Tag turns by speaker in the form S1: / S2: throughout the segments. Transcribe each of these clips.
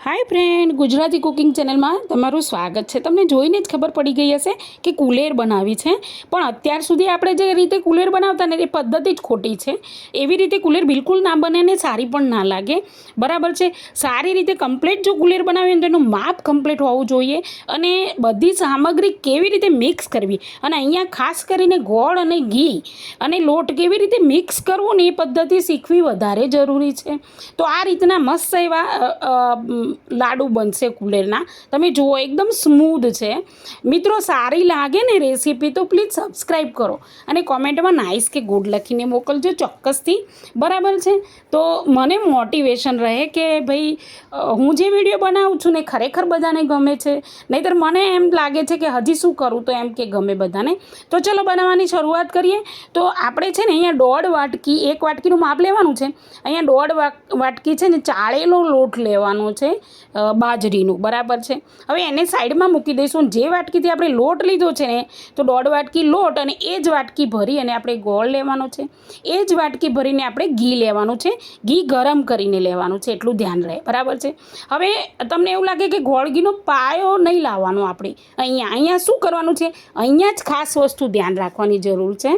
S1: Hi friend, Gujarati cooking channel में तमारुं स्वागत है। तमने जोईने ज खबर पड़ी गई हशे कि कूलेर बनावी छे, पण अत्यार सुधी आपणे जे रीते कूलेर बनावता ने ए पद्धति ज खोटी छे। एवी रीते कूलेर बिल्कुल ना बने ने सारी पण ना लागे, बराबर छे। सारी रीते कम्प्लीट जो कूलेर बनावी तो एनुं माप कम्प्लीट होवुं जोईए अने बधी सामग्री केवी रीते मिक्स करवी अने अहींया खास करीने गोळ अने घी अने लोट केवी रीते मिक्स करवो ने ए पद्धति शीखवी वधारे जरूरी छे। तो आ रीतना मस्त एवा लाडू बनशे कूलेरना। तमे जुओ एकदम स्मूथ है मित्रों। सारी लागे ने रेसिपी तो प्लीज सब्सक्राइब करो अने कॉमेंट में नाइस के गुड लखीने मोकलजो चोक्कसथी, बराबर है। तो मने मोटिवेशन रहे कि भाई हूँ जे विडियो बनावुं छुं ने खरेखर बधाने गमे छे, नहींतर मने एम लागे छे कि हजी शुं करूँ तो एम के गमे बधाने। तो चलो बनाववानी शरूआत करीए। तो आपणे छे ने अहींया 1.5 वाटकी 1 वाटकीनुं माप लेवानुं छे। अहींया 1.5 वाटकी छे ने चाळेलो लोट लेवानो छे बाजरीनुं, बराबर है। हवे एने साइड में मूकी दईशुं। जे वाटकीथी आपणे लोट लीधो छे ने तो 1.5 वाटकी लोट अने ए ज वाटकी भरी अने आपणे गोळ लेवानो छे। ए ज वाटकी भरीने आपणे घी लेवानुं छे। घी गरम करीने लेवानुं छे, एटलुं ध्यान रहे, बराबर है। हवे तमने एवुं लागे कि गोळ घीनो पायो नहीं लावવાનો आपणे। अहींया शुं करवानुं छे, अहींया ज खास वस्तु ध्यान राखवानी जरूर छे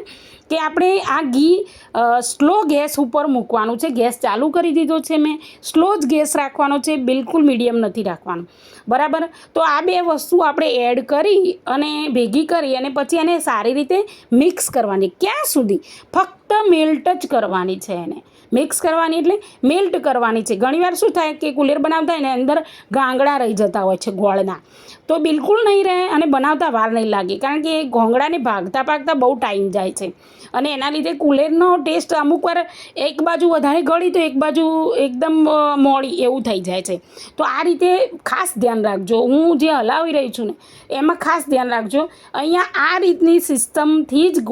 S1: कि आपणे आ घी स्लो गैस पर मूकवानुं छे। गैस चालू करी दीधो छे मैं, स्लो ज गैस राखवानो छे, बिल्कुल मीडियम नहीं राखवानुं, बराबर। तो आ बे वस्तु आपणे एड करी अने भेगी करी अने पछी एने सारी रीते मिक्स करवानी। क्यां सुधी? फक्त मेल्ट ज करवानी छे। एने मिक्स करवानी एटले मेल्ट करवानी छे। घणीवार शुं थाय कि कूलेर बनावता होय ने अंदर गांगड़ा रही जता होय छे गोळना, तो बिल्कुल नहीं रहे अने बनावता वार नहीं लागे, कारण के घोंगड़ाने भागता भागता बहु टाइम जाय छे अने एना लीधे कूलेरनो टेस्ट अमुकवार एक बाजू वधारे गળી तो एक बाजू एकदम मोड़ी एवुं थई जाय छे। तो आ रीते खास ध्यान राखजो। हूँ जे हलावी रही छूं ने एमां खास ध्यान राखजो। अहींया आ रीतनी सिस्टमथी ज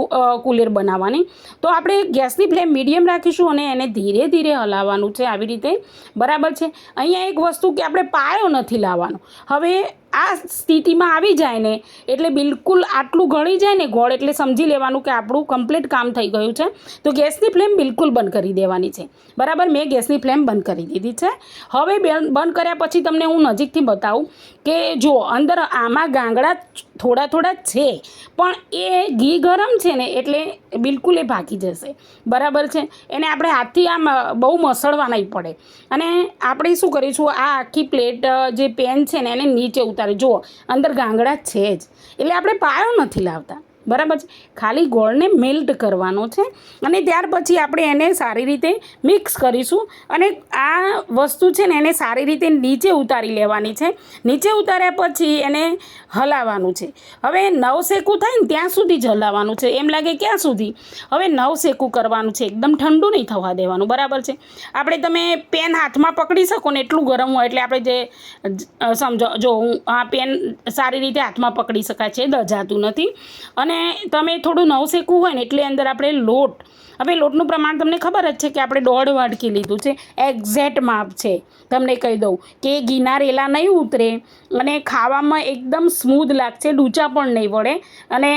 S1: कूलेर बनाववानी। तो आपणे गैसनी फ्लेम मीडियम राखीशुं अने एने धीरे धीरे हलाववानुं छे, आवी रीते, बराबर छे। अहींया एक वस्तु कि आपणे पायो नथी लावવાનો। हवे आ स्थिति में आवी जाए ने एटले बिल्कुल आटलू गળી जाए ने गोळ एटले समझी लेवानुं कि आपणुं कम्प्लीट काम थई गयुं छे। तो गैसनी फ्लेम बिल्कुल बंद करी देवानी छे, बराबर। मैं गैसनी फ्लेम बंद करी दीधी छे। हवे बंद कर्या पछी तमने हूँ नजीकथी बतावुं कि जो अंदर आमां गांगड़ा थोड़ा थोड़ा छे, पण ए घी गरम छे ने एटले बिल्कुल ए भागी जशे, बराबर छे। एने आपणे हाथथी आम बहु मसळवा नहीं पड़े अने आपणे शुं करीशुं, आ आखी प्लेट जे पेन छे ने एने नीचे उतारी जुओ अंदर गांगड़ा छे ज, एटले आपणे पायो नथी लावता, बराबर है। खाली गोळ ने मेल्ट करवानो छे अने त्यार पछी आपणे एने सारी रीते मिक्स करीशुं अने आ वस्तु छे ने एने सारी रीते नीचे उतारी लेवानी छे। नीचे उतार्या पछी एने हलाववानुं छे। हवे नवसेकું थाय ने त्यां सुधी ज हलाववानुं छे। एम लागे क्यां सुधी? हवे नवसेकું करवानुं छे, एकदम ठंडू नहीं थवा देवानुं, बराबर छे। आपणे तमे पेन हाथमां पकड़ी शको ने एटलुं गरम होय एटले आपणे जे समजो जो आ पेन सारी रीते हाथमां पकड़ी शकाय छे, दजातुं नथी। अने तमे थोड़ुं नवसेकું होय ने एटले अंदर आपणे लोट, हवे लोटनुं प्रमाण तमने खबर ज छे कि आपणे 1.5 वाटकी लीधुं छे, एक्जेक्ट माप छे। तमने कही दऊं कि घीना रेला नहीं उतरे अने खावामां एकदम स्मूथ लागशे, डूचा पण नहीं वळे अने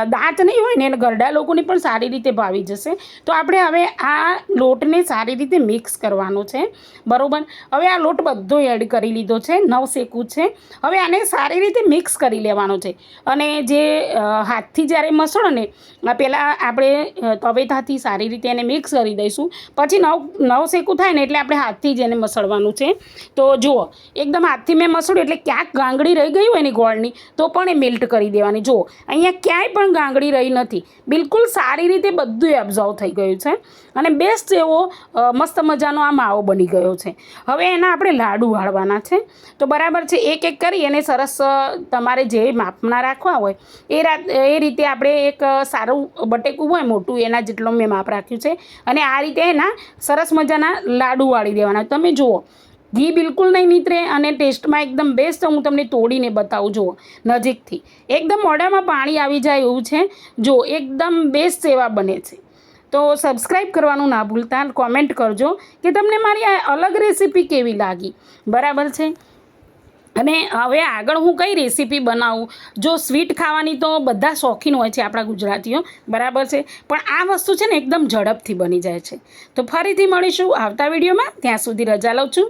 S1: दांत नहीं होय ने गरडा लोकोने पण सारी रीते भावी जशे। तो आपणे हवे आ लोटने सारी रीते मिक्स करवानो छे, बरोबर। हवे आ लोट बधो एड करी लीधो छे, नवसेकું छे। हवे आने सारी रीते मिक्स करी लेवानो छे अने जे हाथथी ज्यारे मसळो ने पेला आपणे तवेथाथी सारी रीते एने मिक्स करी दईशुं। पछी नवसेकું थाय ने एटले आपणे हाथथी ज एने मसळवानुं छे। तो जुओ एकदम हाथथी में मसळ्युं एटले क्यांक गांगड़ी रही गई होय ने गोळनी तो पण ए मेल्ट करी देवानी। जुओ अहींया क्यांय पण गांगड़ी रही नथी, बिल्कुल सारी रीते बधुं एब्झॉर्व थई गयुं छे अने बेस्ट एवो मस्त मजानो आ माવો बनी गयो छे। हवे एना आपणे लाडू वाळवाना छे। तो बराबर छे, एक एक करी अने सरस तमारे जे मापना राखवा होय ए रीते आपणे एक सारूं बटेकું होय मोटું एना जेटलो मैं माप राख्युं छे अने आ रीते एना सरस मजाना लाडू वाળી देवाना। तमे जुओ घी बिल्कुल नहीं नीतरे अने टेस्ट में एकदम बेस्ट। हूँ तमने तोड़ीने बताऊँ, जुओ नजीकथी एकदम मोढामां पाणी आवी जाय एवुं छे। जो एकदम बेस्ट सेवा बने छे। तो सब्सक्राइब करवानुं ना भूलता, कॉमेंट करजो कि तमने मारी आ अलग रेसिपी केवी लागी, बराबर छे। અને હવે આગળ હું કઈ રેસીપી બનાવું. જો સ્વીટ ખાવાની તો બધા શોખીન હોય છે આપણા ગુજરાતીઓ, બરાબર છે, પણ આ વસ્તુ છે ને એકદમ ઝડપથી બની જાય છે. તો ફરીથી મળીશું આવતા વિડીયોમાં. ત્યાં સુધી રજા લઉં છું.